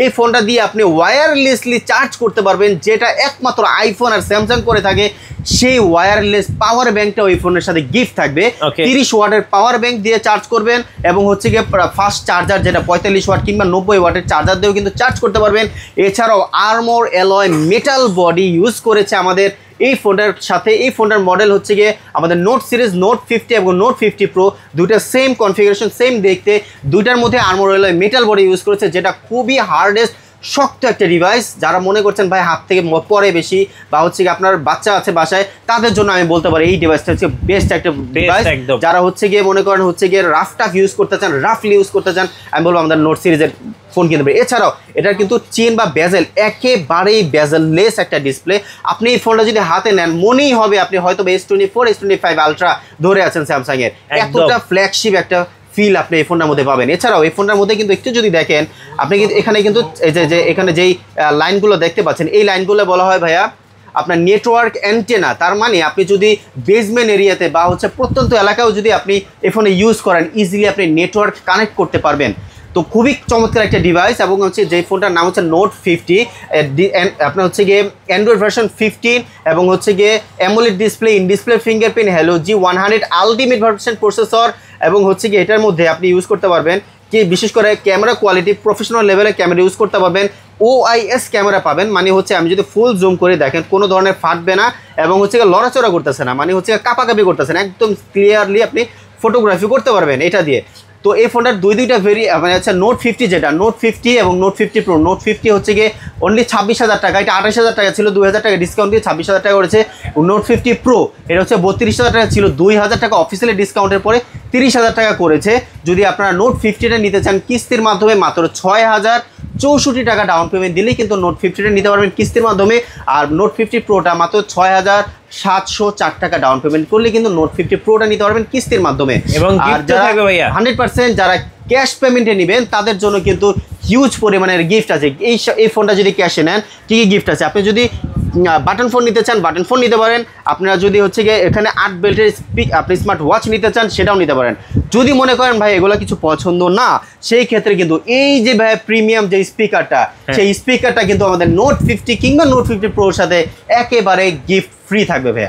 এই ফোনটা দিয়ে আপনি ওয়্যারলেসলি চার্জ করতে পারবেন, যেটা একমাত্র আইফোন আর স্যামসাং করে থাকে। সেই ওয়্যারলেস পাওয়ার ব্যাংকটা ওই ফোনের সাথে গিফট থাকবে। 30 ওয়াটের পাওয়ার ব্যাংক দিয়ে চার্জ করবেন এবং হচ্ছে গিয়ে ফাস্ট চার্জার যেটা 45 ওয়াট কিংবা 90 ওয়াটের চার্জার দিয়েও কিন্তু চার্জ করতে পারবেন। এছাড়াও armour alloy metal body use করেছে আমাদের এই ফোনটার সাথে। এই ফোনটার মডেল হচ্ছে গিয়ে আমাদের নোট সিরিজ, নোট 50 এবং নোট 50 প্রো, দুইটা সেম কনফিগারেশন, সেম দেখতে। দুইটার মধ্যে armour alloy metal body use করেছে, যেটা খুবই হার্ডেস্ট শক্ত একটা ডিভাইস। যারা মনে করছেন ভাই হাত থেকে পরে বেশি বা হচ্ছে কি আপনার বাচ্চা আছে বাসায়, তাদের জন্য আমি বলতে পারি এই ডিভাইসটা হচ্ছে বেস্ট একটা ডিভাইস। যারা হচ্ছে গিয়ে মনে করেন হচ্ছে গিয়ে রাফ টাফ ইউজ করতে চান, রাফলি ইউজ করতে চান, আমি বলবো আমাদের নোট সিরিজের ফোন কিনতে পারি। এছাড়াও এটার কিন্তু চেন বা বেজেল একেবারেই বেজেললেস একটা ডিসপ্লে। আপনি এই ফোনটা যদি হাতে নেন মনেই হবে আপনি হয়তো S24 S25 আলট্রা ধরে আছেন স্যামসাং এর। এতটা ফ্ল্যাগশিপ একটা ফিল আপনি এই ফোনটার মধ্যে পাবেন। এছাড়াও এই ফোনটার মধ্যে কিন্তু একটু যদি দেখেন আপনি কিন্তু এখানে কিন্তু যে এখানে যেই লাইনগুলো দেখতে পাচ্ছেন, এই লাইনগুলো বলা হয় ভাইয়া আপনার নেটওয়ার্ক অ্যান্টেনা। তার মানে আপনি যদি বেসমেন্ট এরিয়াতে বা হচ্ছে প্রত্যন্ত এলাকাও যদি আপনি এই ফোনে ইউজ করেন, ইজিলি আপনি নেটওয়ার্ক কানেক্ট করতে পারবেন। তো খুবই চমৎকার একটা ডিভাইস। এবং হচ্ছে যে ফোনটার নাম হচ্ছে নোট 50, আপনার হচ্ছে গিয়ে অ্যান্ড্রয়েড ভার্সন 15 এবং হচ্ছে গিয়ে AMOLED display, in display fingerprint, hello G100 ultimate version processor. এবং হচ্ছে গিয়ে এটার মধ্যে আপনি ইউজ করতে পারবেন কি বিশেষ করে ক্যামেরা কোয়ালিটি প্রফেশনাল লেভেলের ক্যামেরা ইউজ করতে পারবেন। OIS ক্যামেরা পাবেন, মানে হচ্ছে আমি যদি ফুল জুম করে দেখেন কোনো ধরনের ফাটবে না এবং হচ্ছে লড়াচড়া করতেছে না, মানে হচ্ছে কাপাকাপি করতেছে না, একদম ক্লিয়ারলি আপনি ফটোগ্রাফি করতে পারবেন এটা দিয়ে। তো এই ফোনটার দুইটা মানে হচ্ছে নোট 50 যেটা নোট 50 এবং নোট 50 প্রো। নোট 50 হচ্ছে গিয়ে অনলি 26,000 টাকা, এটা 28,000 টাকা ছিল, 2,000 টাকা ডিসকাউন্ট দিয়ে 26,000 টাকা করেছে। নোট 50 প্রো এটা হচ্ছে 32,000 টাকা ছিল, 2,000 টাকা অফিসিয়ালি ডিসকাউন্টের পরে 30,000 টাকা করেছে। যদি আপনারা নোট 50টা নিতে চান কিস্তির মাধ্যমে মাত্র 6,064 টাকা ডাউন পেমেন্ট দিলেই কিন্তু নোট 50টা নিতে পারবেন কিস্তির মাধ্যমে। আর নোট 50 প্রোটা মাত্র 6,704 টাকা ডাউন পেমেন্ট করলে কিন্তু নোট 50 প্রোটা নিতে পারবেন কিস্তির মাধ্যমে। এবং 100% যারা ক্যাশ পেমেন্টে নেবেন তাদের জন্য কিন্তু হিউজ পরিমাণের গিফট আছে। এই ফোনটা যদি ক্যাশে নেন কী কী গিফট আছে, আপনি যদি বাটন ফোন নিতে চান বাটন ফোন নিতে পারেন। আপনারা যদি হচ্ছে গিয়ে এখানে 8 বেল্টের আপনি স্মার্ট ওয়াচ নিতে চান সেটাও নিতে পারেন। যদি মনে করেন ভাই এগুলো কিছু পছন্দ না, সেই ক্ষেত্রে কিন্তু এই যে ভাই প্রিমিয়াম যে স্পিকারটা, সেই স্পিকারটা কিন্তু আমাদের নোট 50 কিংবা নোট 50 প্রোর সাথে একেবারে গিফট ফ্রি থাকবে ভাই।